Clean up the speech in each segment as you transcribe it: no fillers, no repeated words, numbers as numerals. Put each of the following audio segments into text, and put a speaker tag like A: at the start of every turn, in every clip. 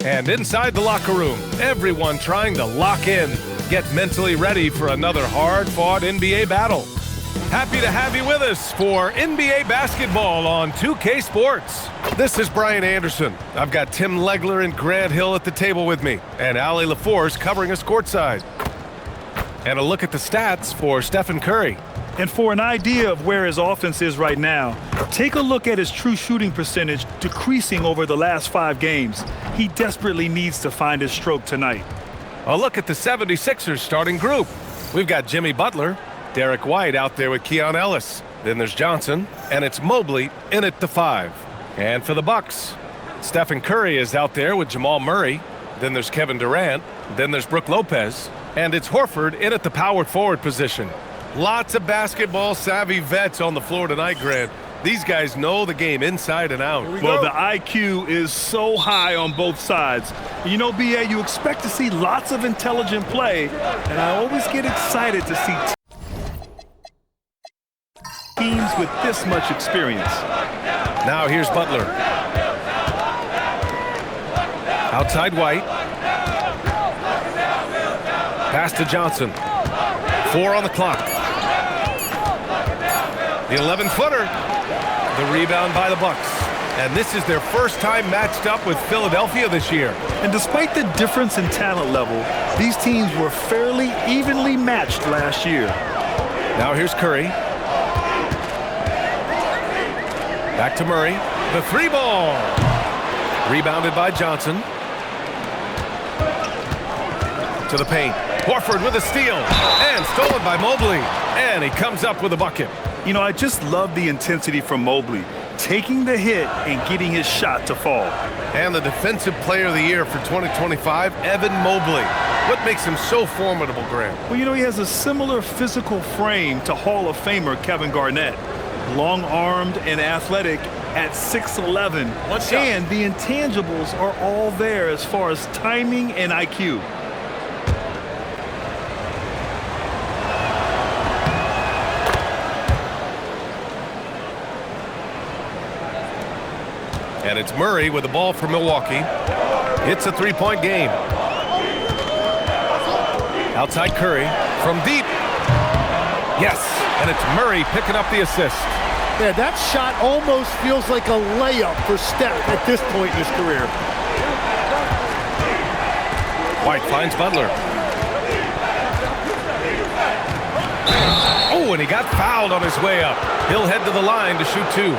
A: And inside the locker room, everyone trying to lock in, get mentally ready for another hard-fought NBA battle. Happy to have you with us for NBA basketball on 2K Sports. This is Brian Anderson. I've got Tim Legler and Grant Hill at the table with me, and Allie LaForce covering us courtside. And a look at the stats for Stephen Curry.
B: And for an idea of where his offense is right now, take a look at his true shooting percentage decreasing over the last 5 games. He desperately needs to find his stroke tonight.
A: A look at the 76ers starting group. We've got Jimmy Butler, Derek White out there with Keon Ellis. Then there's Johnson, and it's Mobley in at the 5. And for the Bucks, Stephen Curry is out there with Jamal Murray. Then there's Kevin Durant. Then there's Brook Lopez. And it's Horford in at the power forward position. Lots of basketball-savvy vets on the floor tonight, Grant. These guys know the game inside and out.
B: Well, the IQ is so high on both sides. You know, BA, you expect to see lots of intelligent play, and I always get excited to see teams with this much experience.
A: Now here's Butler. Outside White. Pass to Johnson. 4 on the clock. The 11-footer. The rebound by the Bucks. And this is their first time matched up with Philadelphia this year.
B: And despite the difference in talent level, these teams were fairly evenly matched last year.
A: Now here's Curry. Back to Murray. The 3-ball. Rebounded by Johnson. To the paint. Horford with a steal. And stolen by Mobley. And he comes up with a bucket.
B: You know, I just love the intensity from Mobley, taking the hit and getting his shot to fall.
A: And the Defensive Player of the Year for 2025, Evan Mobley. What makes him so formidable, Grant?
B: Well, you know, he has a similar physical frame to Hall of Famer Kevin Garnett. Long-armed and athletic at 6'11". And the intangibles are all there as far as timing and IQ.
A: And it's Murray with the ball for Milwaukee. It's a 3-point game. Outside Curry from deep. Yes, and it's Murray picking up the assist.
C: Yeah, that shot almost feels like a layup for Steph at this point in his career.
A: White finds Butler. Oh, and he got fouled on his way up. He'll head to the line to shoot 2.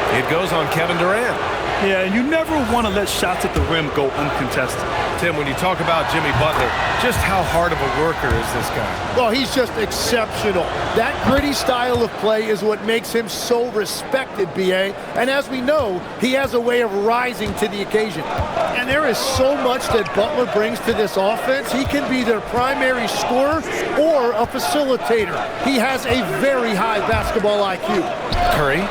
A: It goes on Kevin Durant.
B: Yeah, you never want to let shots at the rim go uncontested.
A: Tim, when you talk about Jimmy Butler, just how hard of a worker is this guy?
C: Well, he's just exceptional. That gritty style of play is what makes him so respected, BA. And as we know, he has a way of rising to the occasion. And there is so much that Butler brings to this offense. He can be their primary scorer or a facilitator. He has a very high basketball IQ.
A: Curry,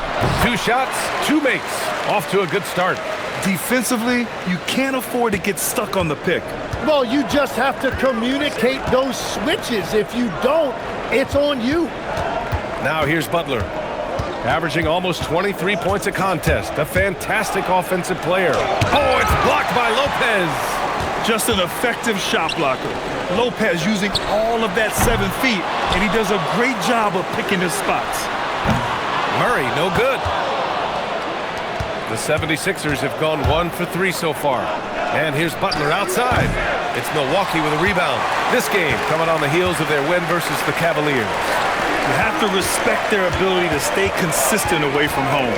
A: 2 shots, 2 makes. Off to a good start.
B: Defensively, you can't afford to get stuck on the pick.
C: Well, you just have to communicate those switches. If you don't, it's on you.
A: Now here's Butler, averaging almost 23 points a contest. A fantastic offensive player. Oh, it's blocked by Lopez.
B: Just an effective shot blocker. Lopez using all of that 7 feet, and he does a great job of picking his spots.
A: Murray, no good. The 76ers have gone 1 for 3 so far. And here's Butler outside. It's Milwaukee with a rebound. This game coming on the heels of their win versus the Cavaliers.
B: You have to respect their ability to stay consistent away from home,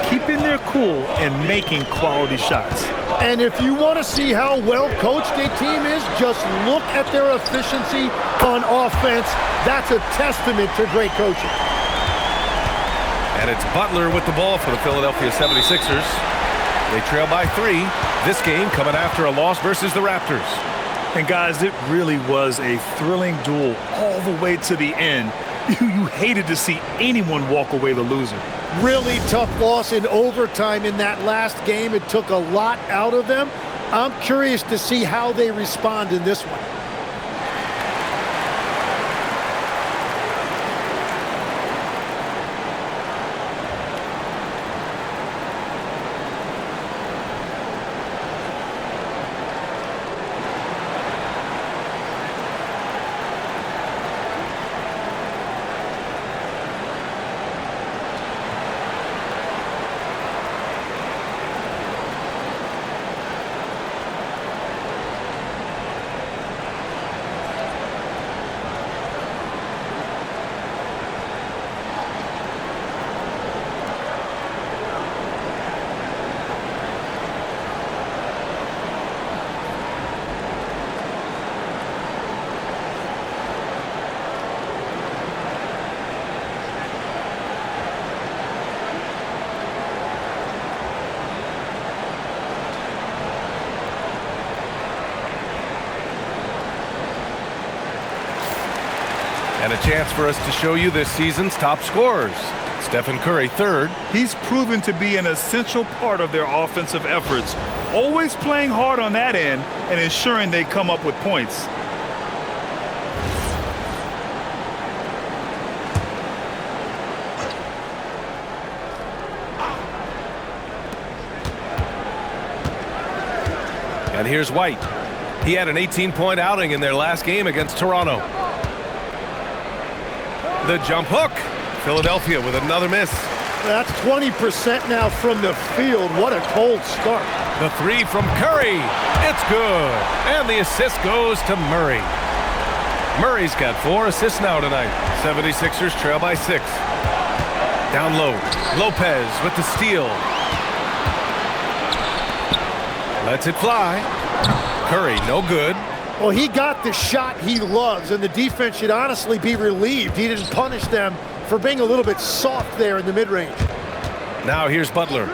B: keeping their cool and making quality shots.
C: And if you want to see how well coached a team is, just look at their efficiency on offense. That's a testament to great coaching.
A: And it's Butler with the ball for the Philadelphia 76ers. They trail by 3. This game coming after a loss versus the Raptors.
B: And guys, it really was a thrilling duel all the way to the end. You hated to see anyone walk away the loser.
C: Really tough loss in overtime in that last game. It took a lot out of them. I'm curious to see how they respond in this one.
A: And a chance for us to show you this season's top scorers. Stephen Curry, third.
B: He's proven to be an essential part of their offensive efforts, always playing hard on that end and ensuring they come up with points.
A: And here's White. He had an 18-point outing in their last game against Toronto. The jump hook. Philadelphia with another miss.
C: That's 20% now from the field. What a cold start.
A: The three from Curry. It's good. And the assist goes to Murray. Murray's got 4 assists now tonight. 76ers trail by 6. Down low. Lopez with the steal. Lets it fly. Curry, no good.
C: Well, he got the shot he loves, and the defense should honestly be relieved he didn't punish them for being a little bit soft there in the mid-range.
A: Now here's Butler.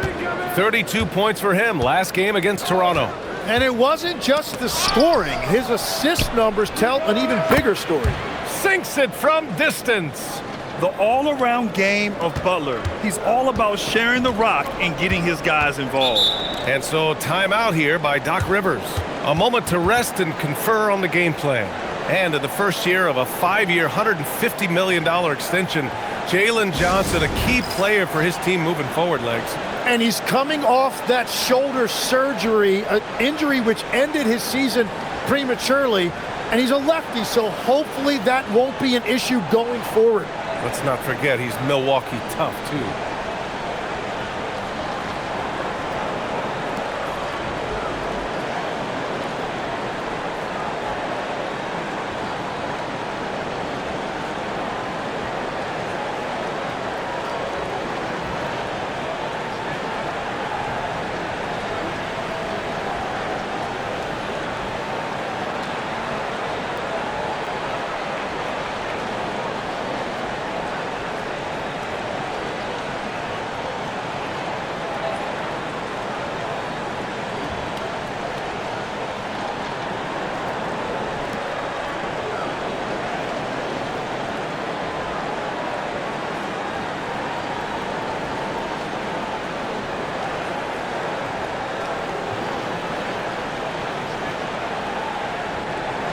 A: 32 points for him last game against Toronto.
C: And it wasn't just the scoring. His assist numbers tell an even bigger story.
A: Sinks it from distance.
B: The all-around game of Butler. He's all about sharing the rock and getting his guys involved.
A: And so timeout here by Doc Rivers. A moment to rest and confer on the game plan. And in the first year of a 5-year, $150 million extension, Jalen Johnson, a key player for his team moving forward, Legs.
C: And he's coming off that shoulder surgery, an injury which ended his season prematurely. And he's a lefty, so hopefully that won't be an issue going forward.
A: Let's not forget he's Milwaukee tough, too.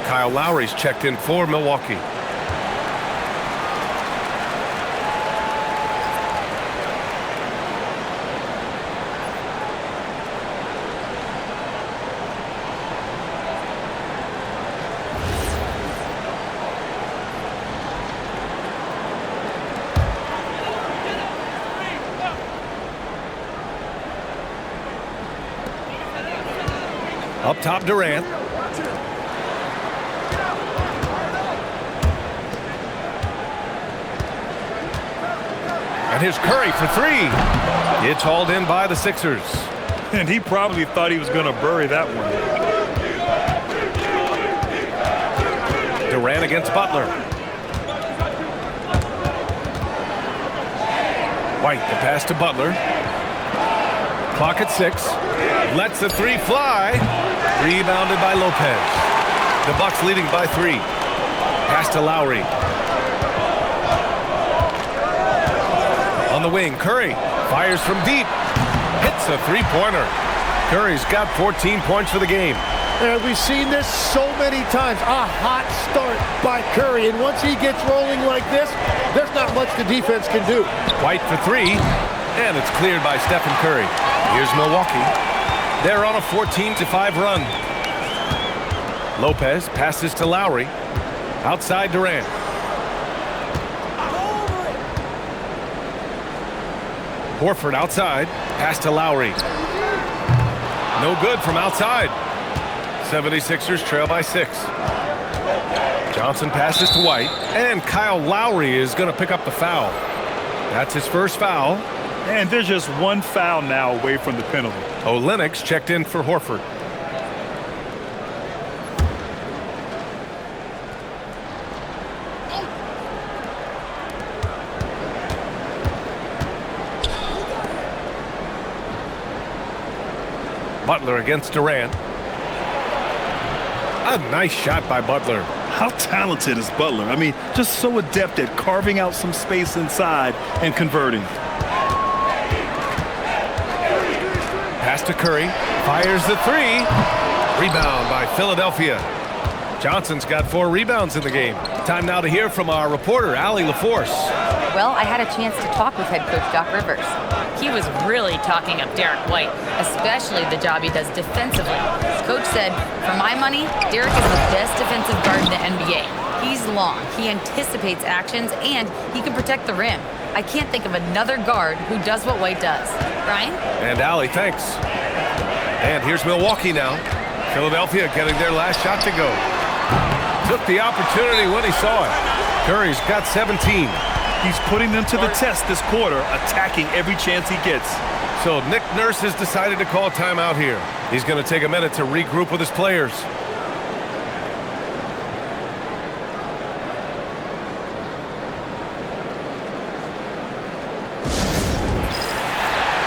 A: Kyle Lowry's checked in for Milwaukee. Up top, Durant. And here's Curry for 3. It's hauled in by the Sixers.
B: And he probably thought he was going to bury that one.
A: Durant against Butler. White, the pass to Butler. Clock at 6. Lets the 3 fly. Rebounded by Lopez. The Bucks leading by 3. Pass to Lowry. On the wing, Curry fires from deep. Hits a 3-pointer. Curry's got 14 points for the game.
C: And we've seen this so many times. A hot start by Curry. And once he gets rolling like this, there's not much the defense can do.
A: White for 3. And it's cleared by Stephen Curry. Here's Milwaukee. They're on a 14-5 run. Lopez passes to Lowry. Outside Durant. Horford outside. Pass to Lowry. No good from outside. 76ers trail by 6. Johnson passes to White. And Kyle Lowry is going to pick up the foul. That's his first foul.
B: And there's just one foul now away from the penalty.
A: Olynyk checked in for Horford. Butler against Durant. A nice shot by Butler.
B: How talented is Butler? I mean, just so adept at carving out some space inside and converting.
A: Pass to Curry. Fires the three. Rebound by Philadelphia. Johnson's got 4 rebounds in the game. Time now to hear from our reporter, Allie LaForce.
D: Well, I had a chance to talk with head coach Doc Rivers. He was really talking up Derek White, especially the job he does defensively. Coach said, for my money, Derek is the best defensive guard in the NBA. He's long, he anticipates actions, and he can protect the rim. I can't think of another guard who does what White does. Brian?
A: And Allie, thanks. And here's Milwaukee now. Philadelphia getting their last shot to go. Took the opportunity when he saw it. Curry's got 17.
B: He's putting them to the test this quarter, attacking every chance he gets.
A: So Nick Nurse has decided to call timeout here. He's going to take a minute to regroup with his players.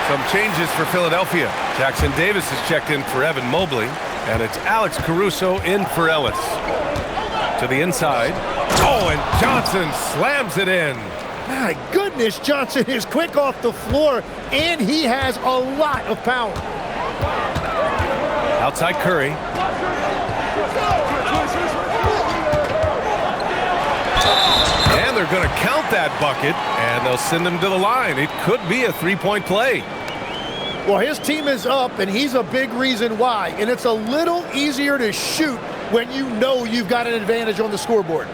A: Some changes for Philadelphia. Jackson Davis has checked in for Evan Mobley, and it's Alex Caruso in for Ellis. To the inside. Oh, and Johnson slams it in.
C: My goodness, Johnson is quick off the floor, and he has a lot of power.
A: Outside Curry. And they're going to count that bucket, and they'll send him to the line. It could be a three-point play.
C: Well, his team is up, and he's a big reason why. And it's a little easier to shoot when you know you've got an advantage on the scoreboard.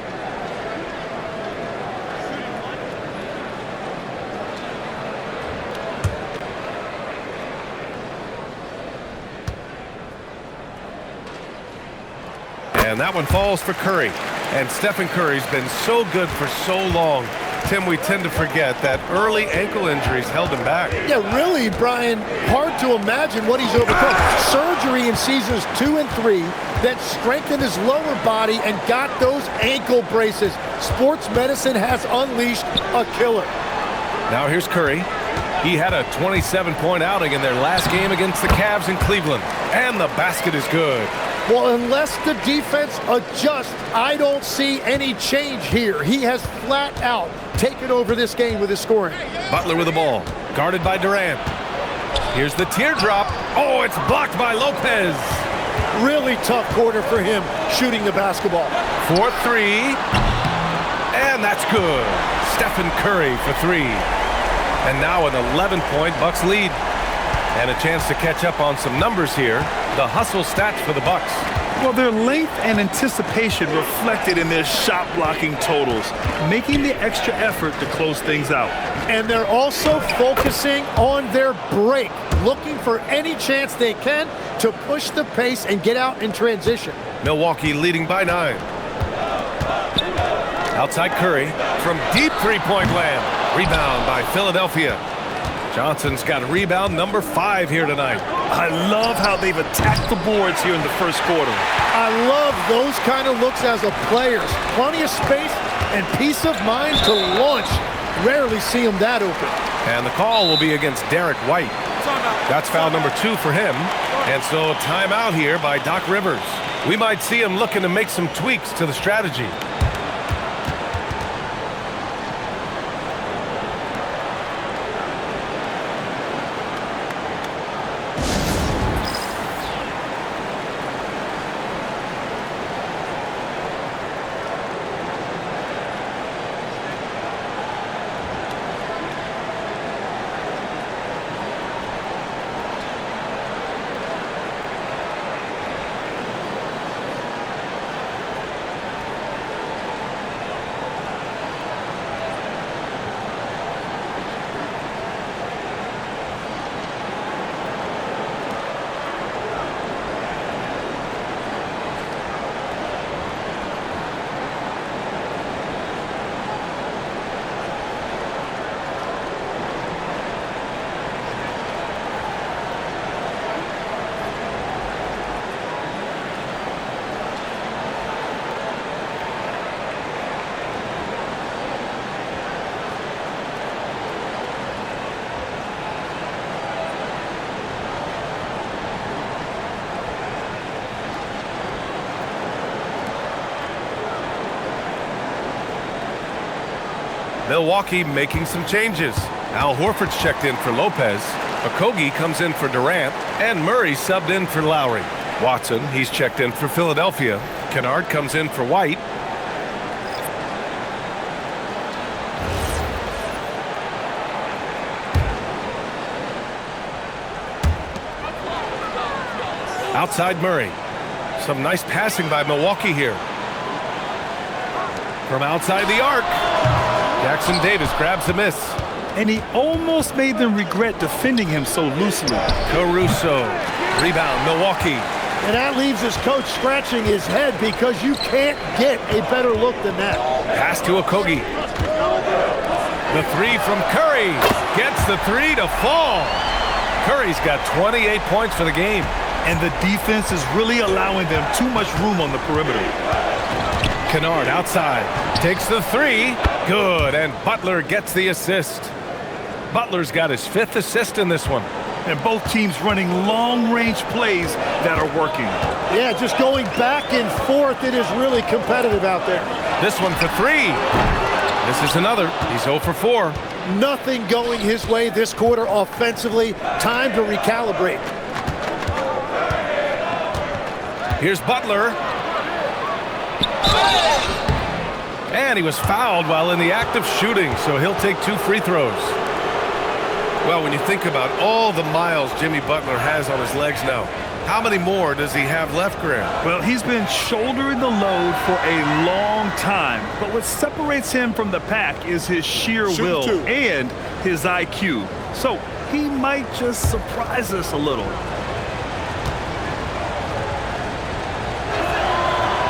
A: And that one falls for Curry. And Stephen Curry's been so good for so long. Tim, we tend to forget that early ankle injuries held him back.
C: Yeah, really, Brian, hard to imagine what he's overcome. Surgery in seasons 2 and 3 that strengthened his lower body and got those ankle braces. Sports medicine has unleashed a killer.
A: Now here's Curry. He had a 27-point outing in their last game against the Cavs in Cleveland. And the basket is good.
C: Well, unless the defense adjusts, I don't see any change here. He has flat out taken over this game with his scoring.
A: Butler with the ball, guarded by Durant. Here's the teardrop. Oh, it's blocked by Lopez.
C: Really tough quarter for him shooting the basketball.
A: 4-3, and that's good. Stephen Curry for 3. And now an 11-point Bucks lead. And a chance to catch up on some numbers here. The hustle stats for the Bucks.
B: Well, their length and anticipation reflected in their shot blocking totals, making the extra effort to close things out.
C: And they're also focusing on their break, looking for any chance they can to push the pace and get out in transition.
A: Milwaukee leading by 9. Outside Curry from deep three-point land. Rebound by Philadelphia. Johnson's got rebound number 5 here tonight.
B: I love how they've attacked the boards here in the first quarter.
C: I love those kind of looks as a player. Plenty of space and peace of mind to launch. Rarely see him that open.
A: And the call will be against Derek White. That's foul number 2 for him. And so a timeout here by Doc Rivers. We might see him looking to make some tweaks to the strategy. Milwaukee making some changes. Al Horford's checked in for Lopez. Okogie comes in for Durant. And Murray subbed in for Lowry. Watson, he's checked in for Philadelphia. Kennard comes in for White. Outside Murray. Some nice passing by Milwaukee here. From outside the arc, Jackson Davis grabs the miss.
B: And he almost made them regret defending him so loosely.
A: Caruso. Rebound, Milwaukee.
C: And that leaves his coach scratching his head because you can't get a better look than that.
A: Pass to Okogie. The three from Curry. Gets the three to fall. Curry's got 28 points for the game.
B: And the defense is really allowing them too much room on the perimeter.
A: Kennard outside. Takes the three. Good. And Butler gets the assist. Butler's got his 5th assist in this one.
B: And both teams running long-range plays that are working.
C: Yeah, just going back and forth. It is really competitive out there.
A: This one for 3. This is another. He's 0 for 4.
C: Nothing going his way this quarter offensively. Time to recalibrate.
A: Here's Butler. And he was fouled while in the act of shooting, so he'll take 2 free throws. Well, when you think about all the miles Jimmy Butler has on his legs now, how many more does he have left, Graham?
B: Well, he's been shouldering the load for a long time. But what separates him from the pack is his sheer will and his IQ. So he might just surprise us a little.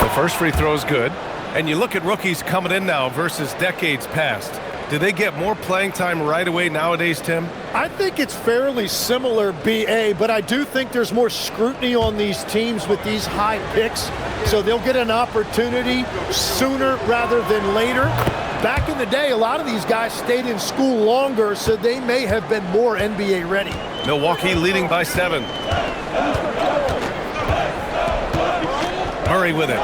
A: The first free throw is good. And you look at rookies coming in now versus decades past. Do they get more playing time right away nowadays, Tim?
C: I think it's fairly similar, BA, but I do think there's more scrutiny on these teams with these high picks, so they'll get an opportunity sooner rather than later. Back in the day, a lot of these guys stayed in school longer, so they may have been more NBA ready.
A: Milwaukee leading by 7. Murray with it.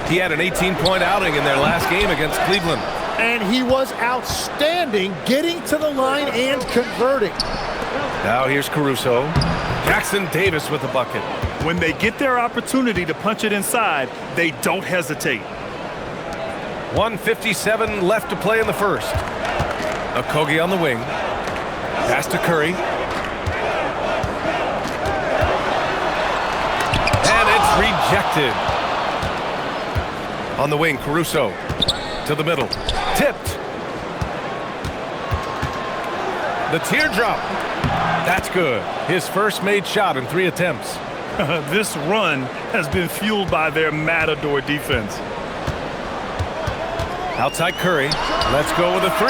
A: He had an 18-point outing in their last game against Cleveland.
C: And he was outstanding getting to the line and converting.
A: Now here's Caruso. Jackson Davis with the bucket.
B: When they get their opportunity to punch it inside, they don't hesitate.
A: 1:57 left to play in the first. Okogie on the wing. Pass to Curry. And it's rejected. On the wing, Caruso. To the middle. Tipped. The teardrop. That's good. His first made shot in 3 attempts.
B: This run has been fueled by their matador defense.
A: Outside Curry. Let's go with a 3.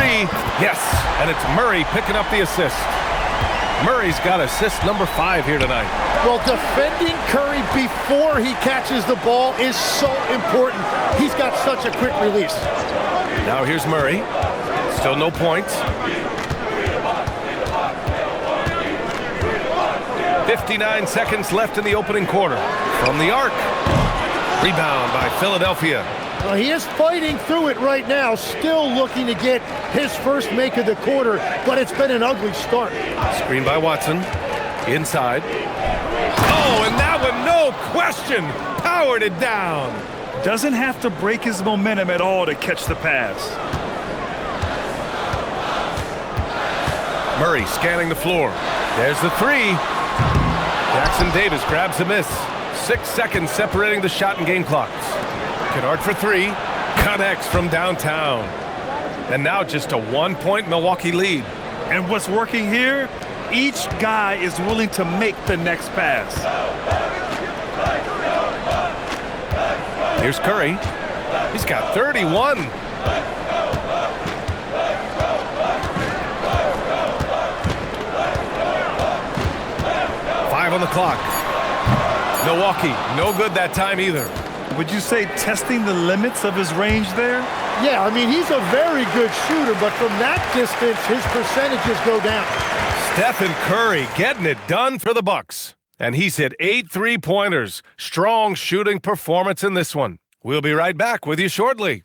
A: Yes. And it's Murray picking up the assist. Murray's got assist number 5 here tonight.
C: Well, defending Curry before he catches the ball is so important. He's got such a quick release.
A: Now here's Murray. Still no points. 59 seconds left in the opening quarter. From the arc. Rebound by Philadelphia.
C: Well, he is fighting through it right now, still looking to get his first make of the quarter, but it's been an ugly start.
A: Screen by Watson. Inside. Oh, and that one, no question, powered it down.
B: Doesn't have to break his momentum at all to catch the pass.
A: Murray scanning the floor. There's the 3. Jackson Davis grabs the miss. 6 seconds separating the shot and game clocks. Kennard for 3. Connects from downtown. And now just a 1-point Milwaukee lead.
B: And what's working here? Each guy is willing to make the next pass.
A: Here's Curry. He's got 31. Five on the clock. Milwaukee, no good that time either.
B: Would you say testing the limits of his range there?
C: Yeah, I mean, he's a very good shooter, but from that distance, his percentages go down.
A: Stephen Curry getting it done for the Bucks. And he's hit 8 3-pointers. Strong shooting performance in this one. We'll be right back with you shortly.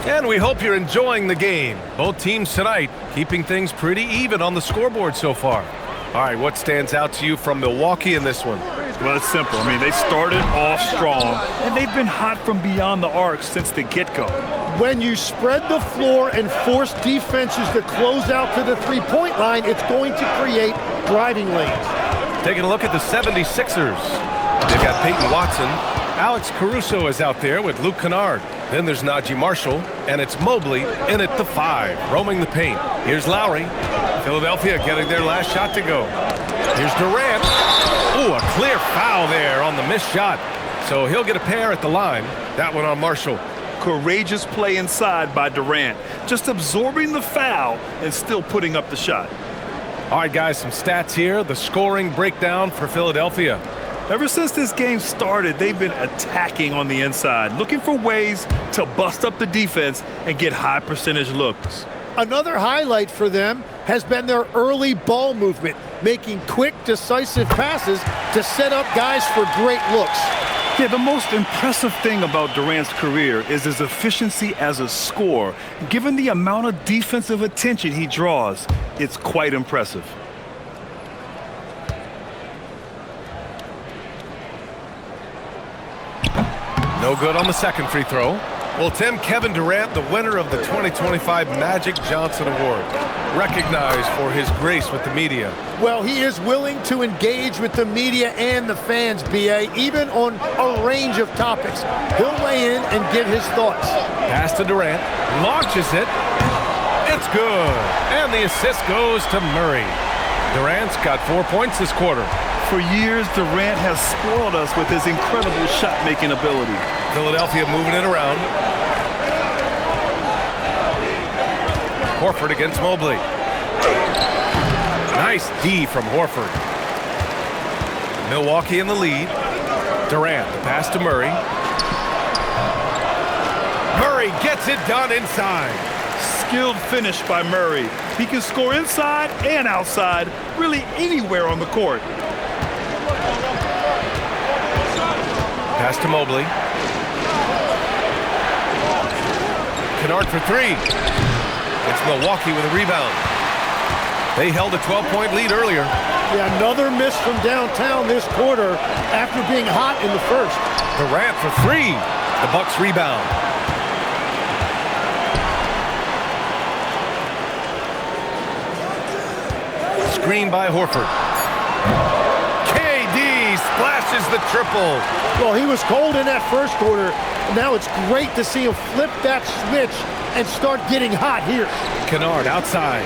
A: And we hope you're enjoying the game. Both teams tonight keeping things pretty even on the scoreboard so far. All right, what stands out to you from Milwaukee in this one?
B: Well, it's simple. I mean, they started off strong, and they've been hot from beyond the arc since the get-go.
C: When you spread the floor and force defenses to close out to the three-point line, it's going to create driving lanes.
A: Taking a look at the 76ers. They've got Peyton Watson. Alex Caruso is out there with Luke Kennard. Then there's Najee Marshall, and it's Mobley in at the 5, roaming the paint. Here's Lowry. Philadelphia getting their last shot to go. Here's Durant. Ooh, a clear foul there on the missed shot. So he'll get a pair at the line. That one on Marshall.
B: Courageous play inside by Durant, just absorbing the foul and still putting up the shot.
A: All right, guys, some stats here. The scoring breakdown for Philadelphia.
B: Ever since this game started, they've been attacking on the inside, looking for ways to bust up the defense and get high percentage looks.
C: Another highlight for them has been their early ball movement, making quick, decisive passes to set up guys for great looks.
B: Yeah, the most impressive thing about Durant's career is his efficiency as a scorer. Given the amount of defensive attention he draws, it's quite impressive.
A: No good on the second free throw. Well, Tim, Kevin Durant, the winner of the 2025 Magic Johnson Award, recognized for his grace with the media.
C: Well, he is willing to engage with the media and the fans, B.A., even on a range of topics. He'll weigh in and give his thoughts.
A: Pass to Durant, launches it. It's good. And the assist goes to Murray. Durant's got 4 points this quarter.
B: For years, Durant has spoiled us with his incredible shot-making ability.
A: Philadelphia moving it around. Horford against Mobley. Nice D from Horford. Milwaukee in the lead. Durant, the pass to Murray. Murray gets it done inside.
B: Skilled finish by Murray. He can score inside and outside, really anywhere on the court.
A: Pass to Mobley. Kennard for 3. It's Milwaukee with a rebound. They held a 12-point lead earlier.
C: Yeah, another miss from downtown this quarter after being hot in the first.
A: Durant for 3. The Bucks rebound. Screen by Horford. KD splashes the triple.
C: Well, he was cold in that first quarter. Now it's great to see him flip that switch and start getting hot here.
A: Kennard outside.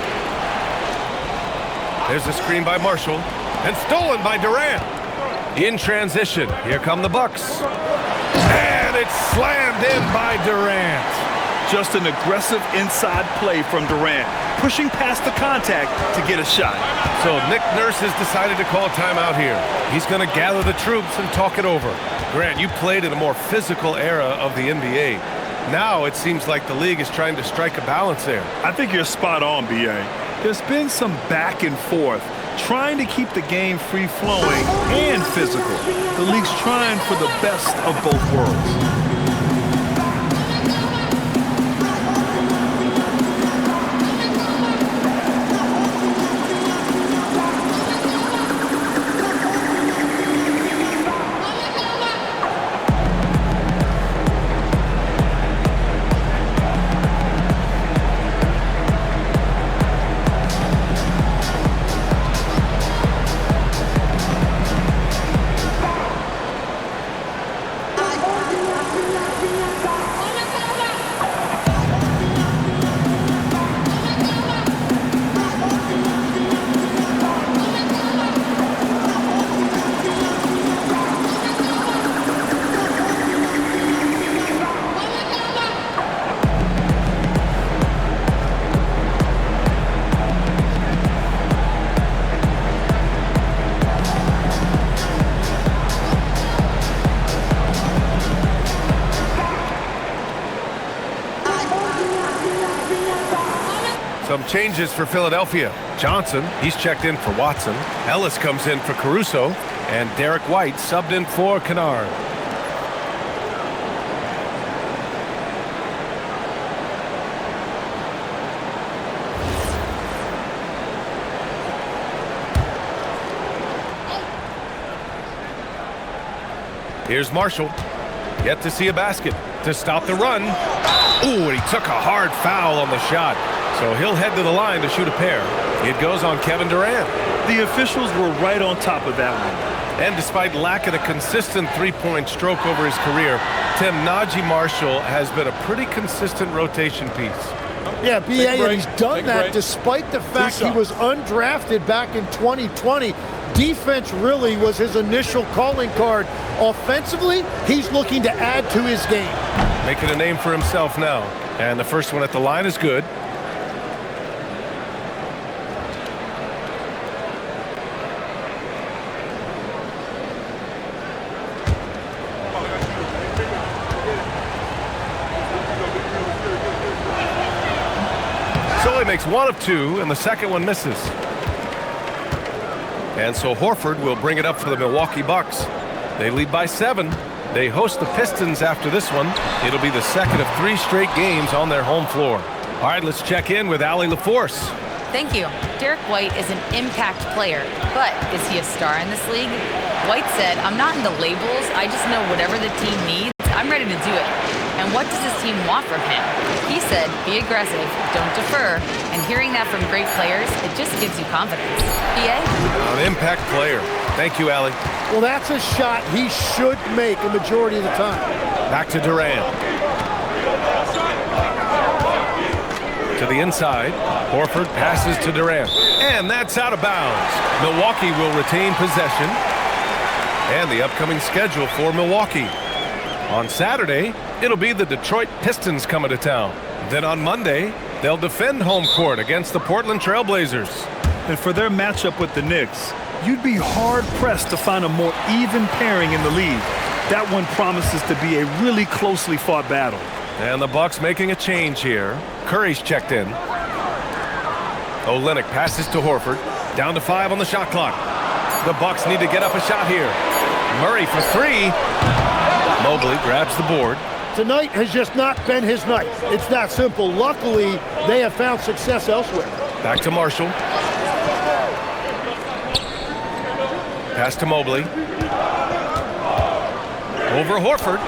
A: There's a screen by Marshall and stolen by Durant. In transition, here come the Bucks. And it's slammed in by Durant.
B: Just an aggressive inside play from Durant, pushing past the contact to get a shot.
A: So Nick Nurse has decided to call timeout here. He's going to gather the troops and talk it over. Grant, you played in a more physical era of the NBA. Now it seems like the league is trying to strike a balance there.
B: I think you're spot on, B.A. There's been some back and forth, trying to keep the game free-flowing and physical. The league's trying for the best of both worlds.
A: Some changes for Philadelphia. Johnson, he's checked in for Watson. Ellis comes in for Caruso. And Derek White subbed in for Kennard. Here's Marshall. Yet to see a basket to stop the run. Ooh, and he took a hard foul on the shot. So he'll head to the line to shoot a pair. It goes on Kevin Durant.
B: The officials were right on top of that one.
A: And despite lacking a consistent three-point stroke over his career, Tim, Najee Marshall has been a pretty consistent rotation piece.
C: Yeah, BA, and he's done that despite the fact he was undrafted back in 2020. Defense really was his initial calling card. Offensively, he's looking to add to his game.
A: Making a name for himself now. And the first one at the line is good. So he makes one of two, and the second one misses. And so Horford will bring it up for the Milwaukee Bucks. They lead by 7. They host the Pistons after this one. It'll be the second of 3 straight games on their home floor. All right, let's check in with Allie LaForce.
D: Thank you. Derek White is an impact player, but is he a star in this league? White said, "I'm not into labels. I just know whatever the team needs, I'm ready to do it. And what does his team want from him?" He said, "Be aggressive, don't defer." And hearing that from great players, it just gives you confidence. BA?
A: An impact player. Thank you, Allie.
C: Well, that's a shot he should make a majority of the time.
A: Back to Durant. To the inside. Horford passes to Durant. And that's out of bounds. Milwaukee will retain possession. And the upcoming schedule for Milwaukee. On Saturday, it'll be the Detroit Pistons coming to town. Then on Monday, they'll defend home court against the Portland Trail Blazers.
B: And for their matchup with the Knicks, you'd be hard-pressed to find a more even pairing in the league. That one promises to be a really closely fought battle.
A: And the Bucks making a change here. Curry's checked in. Olynyk passes to Horford. Down to 5 on the shot clock. The Bucks need to get up a shot here. Murray for 3. Mobley grabs the board.
C: Tonight has just not been his night. It's that simple. Luckily, they have found success elsewhere.
A: Back to Marshall. Pass to Mobley. Over Horford.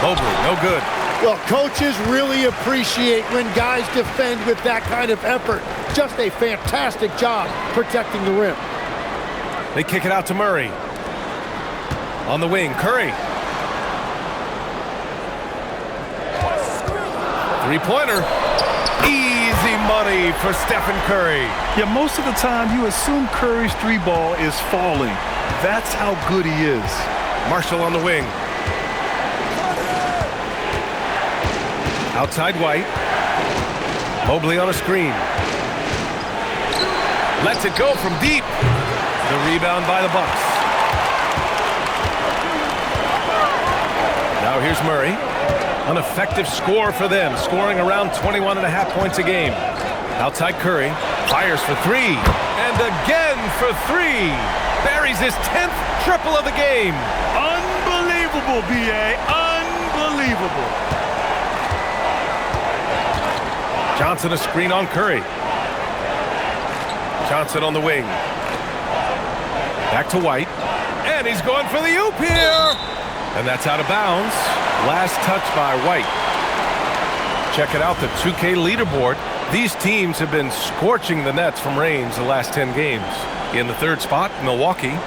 A: Mobley, no good.
C: Well, coaches really appreciate when guys defend with that kind of effort. Just a fantastic job protecting the rim.
A: They kick it out to Murray. On the wing, Curry. Three-pointer. Easy money for Stephen Curry.
B: Yeah, most of the time you assume Curry's 3-ball is falling. That's how good he is.
A: Marshall on the wing. Outside White. Mobley on a screen. Lets it go from deep. The rebound by the Bucks. Now here's Murray. An effective score for them, scoring around 21.5 points a game. Outside Curry. Fires for 3. And again for 3. Buries his 10th triple of the game.
B: Unbelievable, BA. Unbelievable.
A: Johnson a screen on Curry. Johnson on the wing. Back to White. And he's going for the oop here. And that's out of bounds. Last touch by White. Check it out, the 2K leaderboard. These teams have been scorching the nets from range the last 10 games. In the 3rd spot, Milwaukee.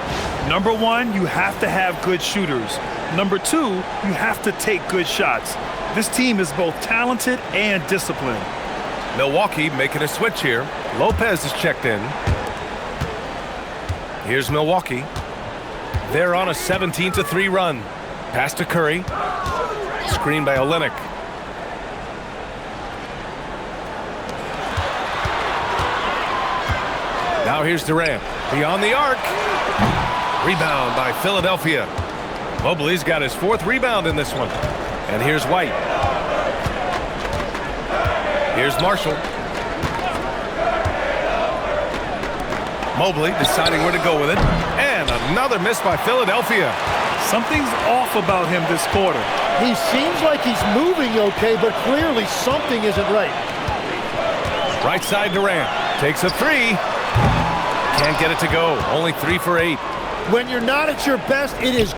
B: Number 1, you have to have good shooters. Number 2, you have to take good shots. This team is both talented and disciplined.
A: Milwaukee making a switch here. Lopez is checked in. Here's Milwaukee. They're on a 17-3 run. Pass to Curry. Screen by Olynyk. Now here's Durant. Beyond the arc. Rebound by Philadelphia. Mobley's got his 4th rebound in this one. And here's White. Here's Marshall. Mobley deciding where to go with it. And another miss by Philadelphia.
B: Something's off about him this quarter.
C: He seems like he's moving okay, but clearly something isn't right.
A: Right side Durant. Takes a 3. Can't get it to go. Only 3 for 8.
C: When you're not at your best, it is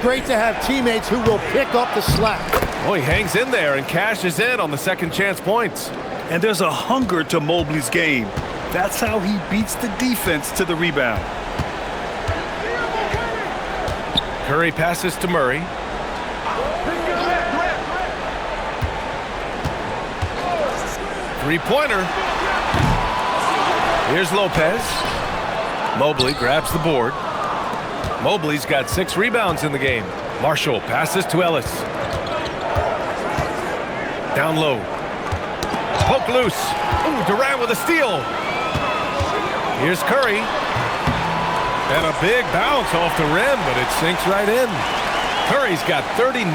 C: great to have teammates who will pick up the slack.
A: Oh, he hangs in there and cashes in on the second chance points.
B: And there's a hunger to Mobley's game. That's how he beats the defense to the rebound.
A: Curry passes to Murray. Three-pointer. Here's Lopez. Mobley grabs the board. Mobley's got 6 rebounds in the game. Marshall passes to Ellis. Down low. Poke loose. Ooh, Durant with a steal. Here's Curry. And a big bounce off the rim, but it sinks right in. Curry's got 39.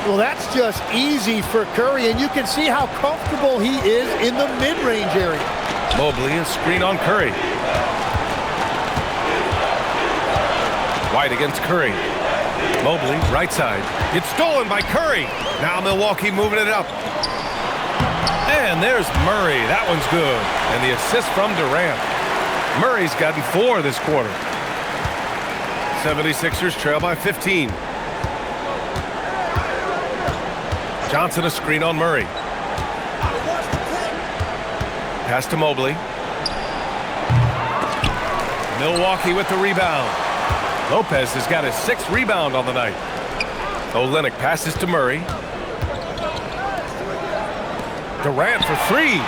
C: Well, that's just easy for Curry, and you can see how comfortable he is in the mid-range area.
A: Mobley is screen on Curry. White against Curry. Mobley, right side. It's stolen by Curry. Now Milwaukee moving it up. And there's Murray. That one's good. And the assist from Durant. Murray's gotten 4 this quarter. 76ers trail by 15. Johnson a screen on Murray. Pass to Mobley. Milwaukee with the rebound. Lopez has got his 6th rebound on the night. Olynyk passes to Murray. Durant for 3.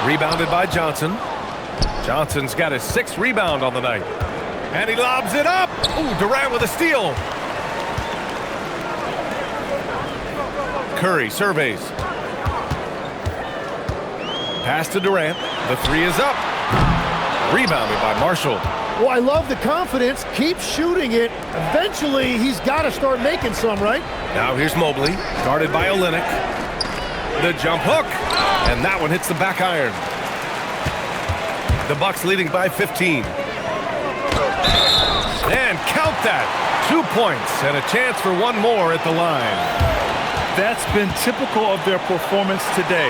A: Rebounded by Johnson. Johnson's got his 6th rebound on the night. And he lobs it up. Ooh, Durant with a steal. Curry surveys. Pass to Durant. The 3 is up. Rebounded by Marshall.
C: Well, I love the confidence. Keep shooting it. Eventually, he's got to start making some, right?
A: Now here's Mobley, guarded by Olynyk. The jump hook, and that one hits the back iron. The Bucks leading by 15. And count that. 2 points and a chance for one more at the line.
B: That's been typical of their performance today.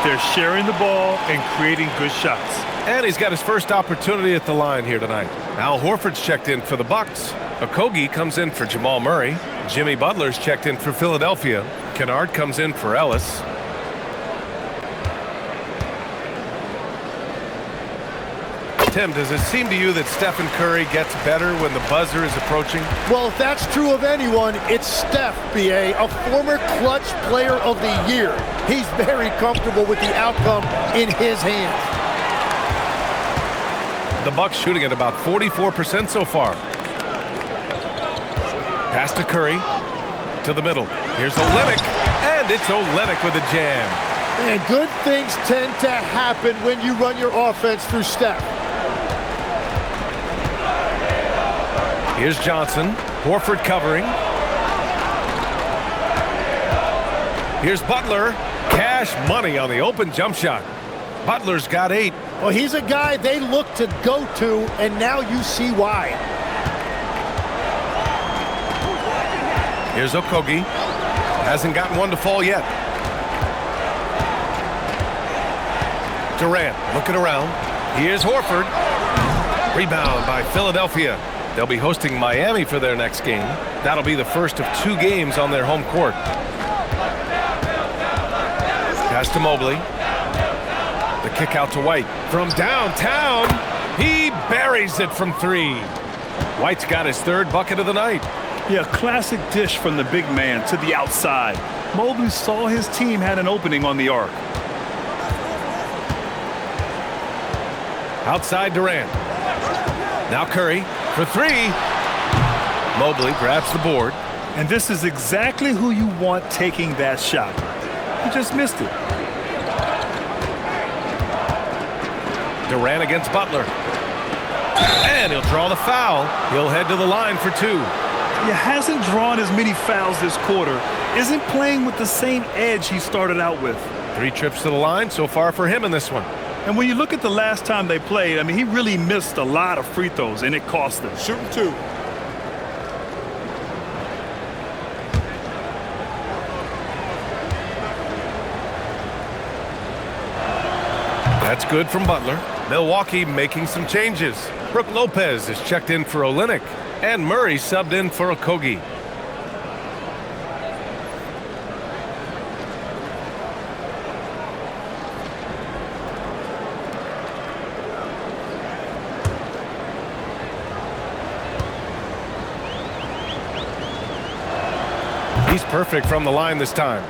B: They're sharing the ball and creating good shots.
A: And he's got his first opportunity at the line here tonight. Al Horford's checked in for the Bucks. Okogie comes in for Jamal Murray. Jimmy Butler's checked in for Philadelphia. Kennard comes in for Ellis. Tim, does it seem to you that Stephen Curry gets better when the buzzer is approaching?
C: Well, if that's true of anyone, it's Steph, B.A., a former clutch player of the year. He's very comfortable with the outcome in his hands.
A: The Bucks shooting at about 44% so far. Pass to Curry. To the middle. Here's Olynyk. And it's Olynyk with a jam.
C: And good things tend to happen when you run your offense through Steph.
A: Here's Johnson. Horford covering. Here's Butler. Cash money on the open jump shot. Butler's got 8.
C: Well, he's a guy they look to go to, and now you see why.
A: Here's Okogie. Hasn't gotten one to fall yet. Durant looking around. Here's Horford. Rebound by Philadelphia. They'll be hosting Miami for their next game. That'll be the first of 2 games on their home court. Pass to Mobley. The kick out to White. From downtown, he buries it from 3. White's got his 3rd bucket of the night.
B: Yeah, classic dish from the big man to the outside. Mobley saw his team had an opening on the arc.
A: Outside Durant. Now Curry for 3. Mobley grabs the board.
B: And this is exactly who you want taking that shot. He just missed it.
A: Durant against Butler. And he'll draw the foul. He'll head to the line for 2.
B: He hasn't drawn as many fouls this quarter. Isn't playing with the same edge he started out with.
A: 3 trips to the line so far for him in this one.
B: And when you look at the last time they played, I mean, he really missed a lot of free throws, and it cost them.
C: Shooting 2.
A: That's good from Butler. Milwaukee making some changes. Brook Lopez is checked in for Olynyk, and Murray subbed in for Okogie. He's perfect from the line this time.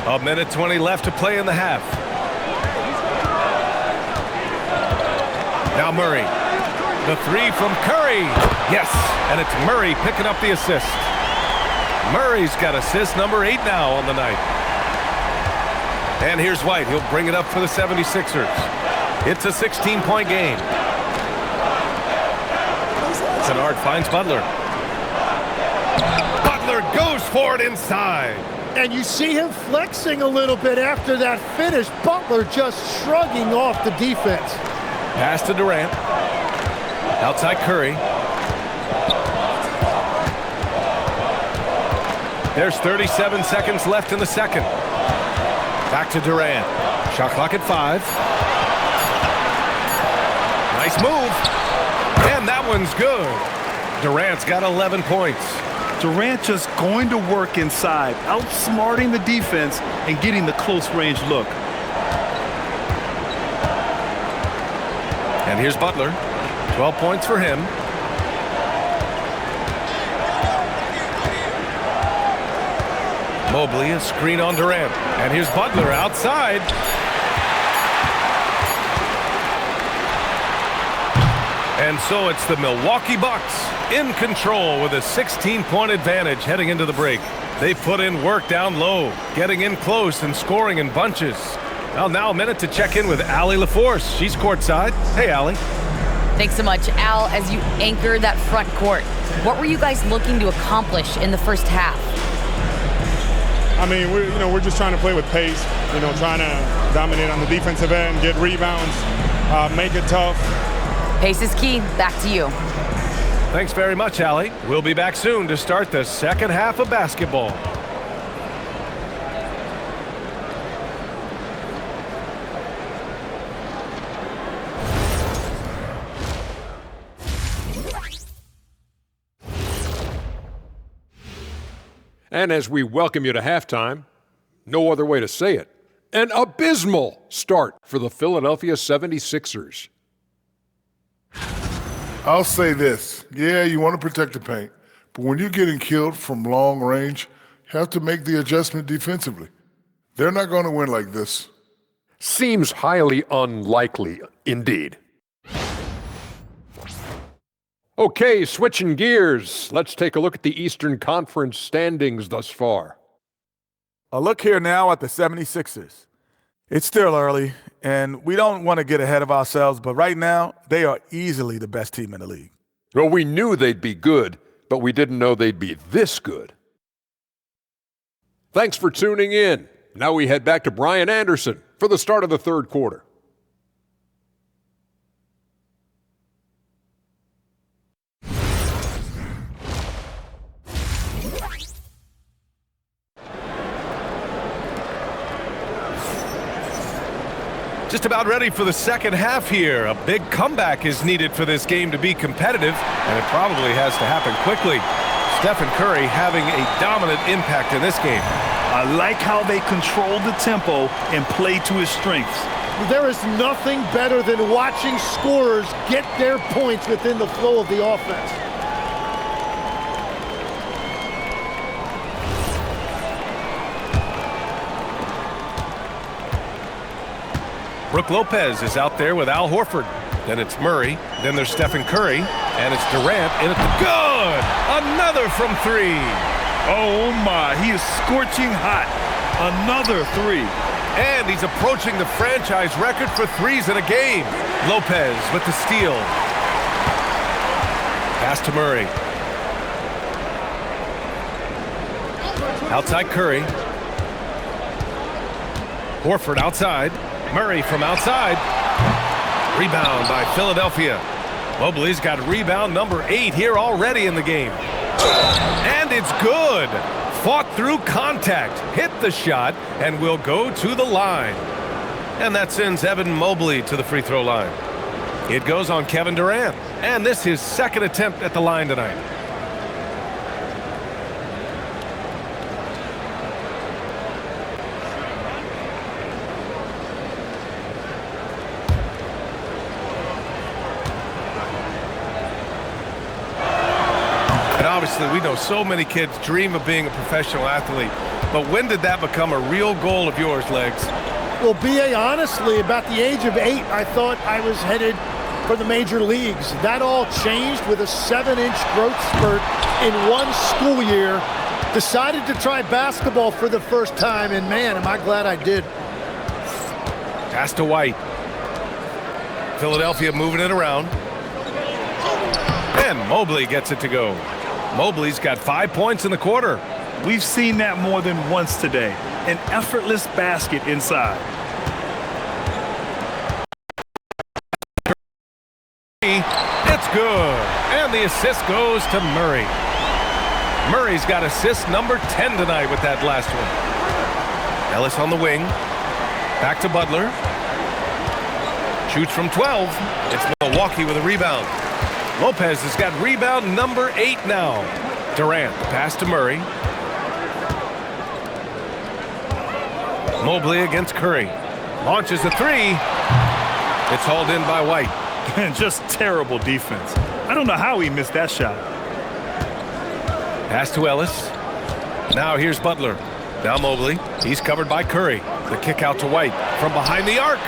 A: 1:20 left to play in the half. Now Murray. The three from Curry. Yes, and it's Murray picking up the assist. Murray's got assist number 8 now on the night. And here's White. He'll bring it up for the 76ers. It's a 16-point game. Kennard finds Butler. Butler goes for it inside.
C: And you see him flexing a little bit after that finish. Butler just shrugging off the defense.
A: Pass to Durant. Outside Curry. There's 37 seconds left in the second. Back to Durant. Shot clock at 5. Nice move. And that one's good. Durant's got 11 points.
B: Durant just going to work inside, outsmarting the defense and getting the close range look.
A: And here's Butler. 12 points for him. Mobley, a screen on Durant. And here's Butler outside. And so it's the Milwaukee Bucks in control with a 16-point advantage heading into the break. They put in work down low, getting in close and scoring in bunches. Well, now a minute to check in with Allie LaForce. She's courtside. Hey, Allie.
D: Thanks so much, Al. As you anchor that front court, what were you guys looking to accomplish in the first half?
E: I mean, we're just trying to play with pace. Trying to dominate on the defensive end, get rebounds, make it tough.
D: Pace is key. Back to you.
A: Thanks very much, Allie. We'll be back soon to start the second half of basketball.
F: And as we welcome you to halftime, no other way to say it, an abysmal start for the Philadelphia 76ers.
G: I'll say this. Yeah, you want to protect the paint, but when you're getting killed from long range, you have to make the adjustment defensively. They're not going to win like this.
F: Seems highly unlikely indeed. Okay, switching gears. Let's take a look at the Eastern Conference standings thus far.
H: A look here now at the 76ers. It's still early, and we don't want to get ahead of ourselves, but right now, they are easily the best team in the league.
F: Well, we knew they'd be good, but we didn't know they'd be this good. Thanks for tuning in. Now we head back to Brian Anderson for the start of the third quarter.
A: Just about ready for the second half here. A big comeback is needed for this game to be competitive, and it probably has to happen quickly. Stephen Curry having a dominant impact in this game.
B: I like how they control the tempo and play to his strengths.
C: There is nothing better than watching scorers get their points within the flow of the offense.
A: Brook Lopez is out there with Al Horford. Then it's Murray. Then there's Stephen Curry. And it's Durant. And it's good! Another from 3.
B: Oh my, he is scorching hot. Another 3.
A: And he's approaching the franchise record for threes in a game. Lopez with the steal. Pass to Murray. Outside Curry. Horford outside. Murray from outside. Rebound by Philadelphia. Mobley's got rebound number 8 here already in the game. And it's good. Fought through contact, hit the shot, and will go to the line. And that sends Evan Mobley to the free throw line. It goes on Kevin Durant. And this is his second attempt at the line tonight. And obviously, we know so many kids dream of being a professional athlete. But when did that become a real goal of yours, Legs?
C: Well, B.A., honestly, about the age of 8, I thought I was headed for the major leagues. That all changed with a 7-inch growth spurt in one school year. Decided to try basketball for the first time, and man, am I glad I did.
A: Pass to White. Philadelphia moving it around. And Mobley gets it to go. Mobley's got 5 points in the quarter.
B: We've seen that more than once today. An effortless basket inside.
A: It's good. And the assist goes to Murray. Murray's got assist number 10 tonight with that last one. Ellis on the wing. Back to Butler. Shoots from 12. It's Milwaukee with a rebound. Lopez has got rebound number 8 now. Durant, the pass to Murray. Mobley against Curry. Launches a 3. It's hauled in by White.
B: And just terrible defense. I don't know how he missed that shot.
A: Pass to Ellis. Now here's Butler. Now Mobley. He's covered by Curry. The kick out to White from behind the arc.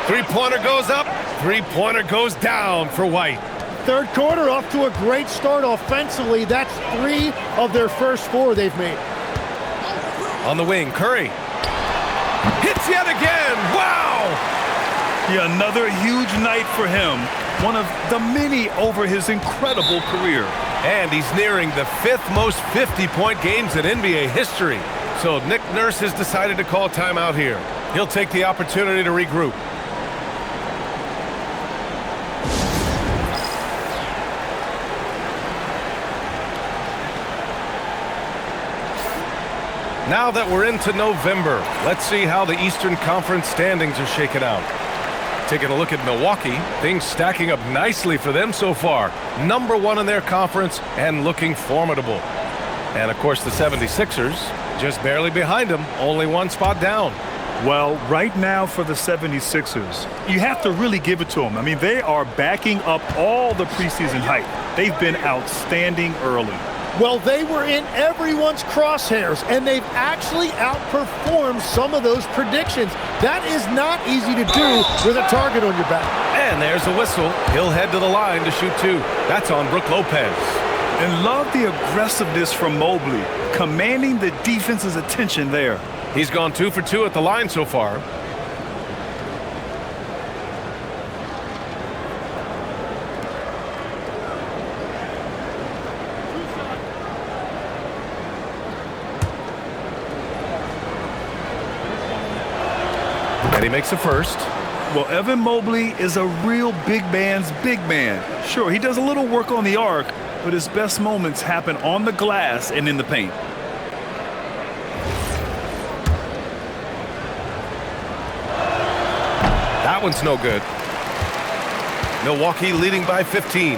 A: Three-pointer goes up. Three-pointer goes down for White.
C: Third quarter off to a great start offensively. That's 3 of their first 4 they've made.
A: On the wing, Curry. Hits yet again. Wow!
B: Yeah, another huge night for him. One of the many over his incredible career.
A: And he's nearing the 5th most 50-point games in NBA history. So Nick Nurse has decided to call timeout here. He'll take the opportunity to regroup. Now that we're into November, let's see how the Eastern Conference standings are shaken out. Taking a look at Milwaukee, things stacking up nicely for them so far. Number 1 in their conference and looking formidable. And of course the 76ers just barely behind them, only 1 spot down.
B: Well, right now for the 76ers, you have to really give it to them. I mean, they are backing up all the preseason hype. They've been outstanding early.
C: Well, they were in everyone's crosshairs, and they've actually outperformed some of those predictions. That is not easy to do with a target on your back.
A: And there's a whistle. He'll head to the line to shoot 2. That's on Brook Lopez.
B: And love the aggressiveness from Mobley, commanding the defense's attention there.
A: He's gone 2 for 2 at the line so far. And he makes the first.
B: Well, Evan Mobley is a real big man's big man. Sure, he does a little work on the arc, but his best moments happen on the glass and in the paint.
A: That one's no good. Milwaukee leading by 15.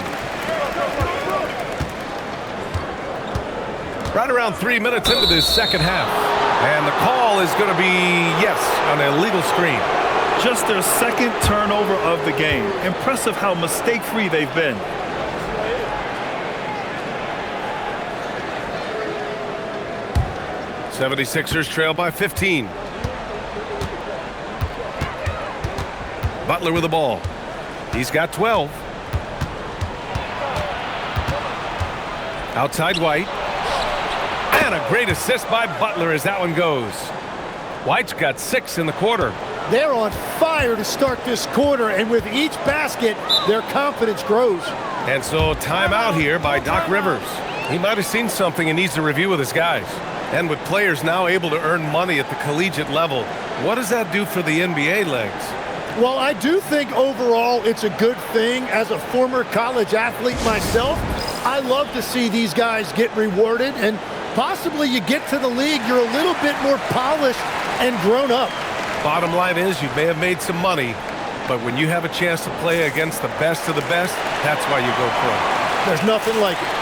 A: Right around 3 minutes into this second half. And the call is going to be, yes, an illegal screen.
B: Just their second turnover of the game. Impressive how mistake-free they've been.
A: '76ers trail by 15. Butler with the ball. He's got 12. Outside White. And a great assist by Butler as that one goes. White's got 6 in the quarter.
C: They're on fire to start this quarter, and with each basket, their confidence grows.
A: And so timeout here by Doc Rivers. He might have seen something and needs to review with his guys. And with players now able to earn money at the collegiate level, what does that do for the NBA, Legs?
C: Well, I do think overall it's a good thing. As a former college athlete myself, I love to see these guys get rewarded, and possibly you get to the league, you're a little bit more polished and grown up.
A: Bottom line is you may have made some money, but when you have a chance to play against the best of the best, that's why you go pro.
C: There's nothing like it.